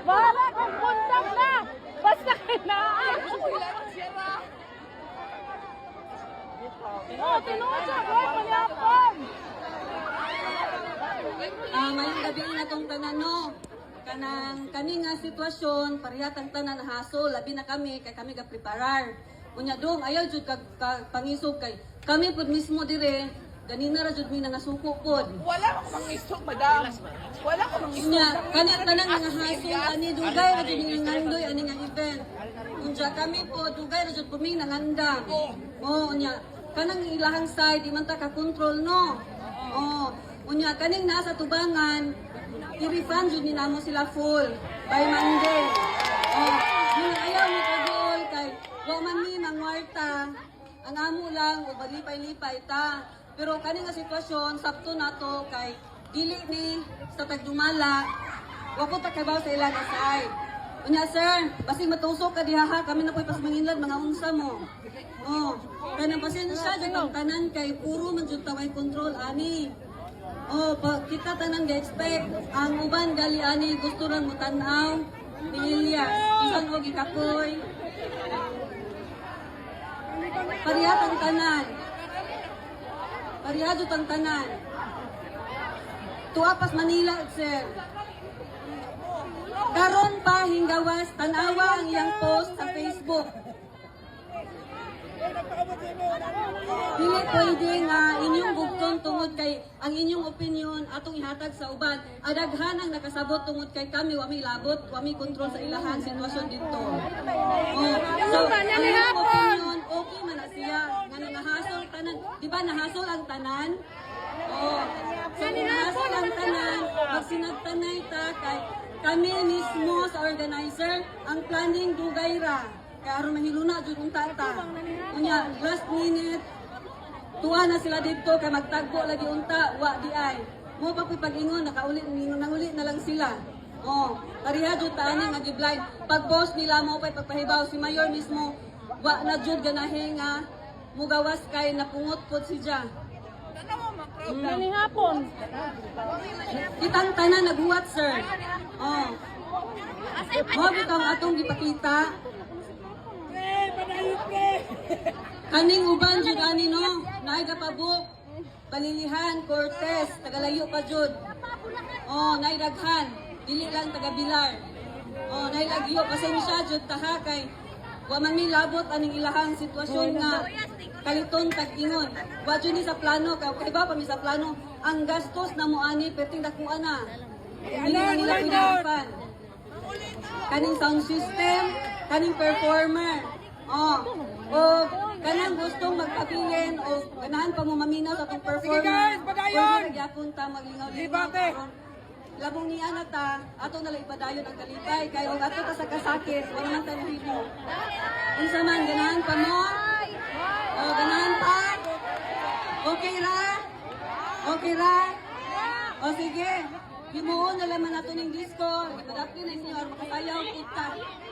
Wala kang kontak na! Basta kailangan! Oh, tinuod siya, boy! Palyapon! Mayong gabi na itong tanan, no? Kani nga sitwasyon, parihatan tanan na hasol, labi na kami, kay kami ga-preparar. Unya dong, ayaw jud pangisog kay kami pud mismo dire, ganina ra jud mi nangasuko pod. Wala ko mangisog, madam. Wala ko mangisog. Unya, kani tanan nga hasol, ani dugay ra jud mi nangandoy, ani nga event. Unya kami po, dugay ra jud kami nangandam. Unya, kanang ilahang side, di man ta ka-control, no? Unya, kaning nasa tubangan, i-refund jud ni namo sila full by Monday. Muna ayaw mo kagol kay wa man ni mangwarta. Ang amo lang o maglipay-lipay ta. Pero kani nga sitwasyon sakto nato kay dili ni sa tagdumala. Wa ko ta kabaw sa ilang side. Unya sir, basig matusok ka diha ha, kami na po'y pas manginlad mga unsa mo. Kanang pasensya jud ang tanan kay puro man jud taway control ani. Kita tanan ga-expect ang uban gali ani gusto ran mo tan-aw pilya bisan og ikapoy parihadot ang tanan tuapas Manila sir karon pa hinggawas tan-awa ang iyang post sa Facebook. Dili pwede nga inyong bugtong tungod kay ang inyong opinion atong ihatag sa uban. Adaghan ang nakasabot tungod kay kami wa may labot, wa may kontrol sa ilahang sitwasyon dito. So ang inyong opinion okay man na siya nga nahasol tanan, di ba nahasol ang tanan? So nahasol ang tanan, magsinagtanay ta kay kami mismo sa organizer ang planning dugay ra. Kaya aron mahiluna jud unta ta. Unya last minute tuwa na sila dito kay magtagbo lagi unta wa di ay. Mo pa koy pag-ingon nakauli nanguli na lang sila. Pariha jud ta ani nga giblind. Pag boss nila mo pay pagpahibaw si mayor mismo wa na jud ganahe nga mugawas kay napungot pod si Jah. Galing hapon. Kitang tanan naghuwat sir. Mo bitong atong gipakita. Kaning uban jud ani no, naay gapabuk, Palilihan, Cortez, tagalayo pa jud. Naay daghan, dili lang taga Bilar. Naay lagyo pasensya jud ta ha kay wa man mi labot aning ilahang sitwasyon nga kaliton tag-ingon. Wa jud ni sa plano kay ba pa mi sa plano ang gastos na mo ani perting dakuan na. Dili na nila pinapan. Kaning sound system, kaning performer. Kanang gustong magpabilin o ganahan pa mo maminaw sa itong performance. Pwede nagyapon ta maglingaw-lingaw. Labong niya na ta, ato nalang ipadayon ang kalipay. Kaya kung ato ta sa kasakit, wala man tayo mahilo. Unsa man, ganahan pa mo? Ganahan pa? Okay ra? Okay ra? Sige. Himuon na laman nato ng disco. Ipadapin na inyo, makasayaw kita.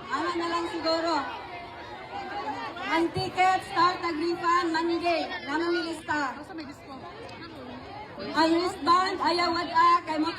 Ana na lang siguro. Ang ticket, start nag-refund, Monday. Naman nilista. Ang wristband, ayaw wad kay mo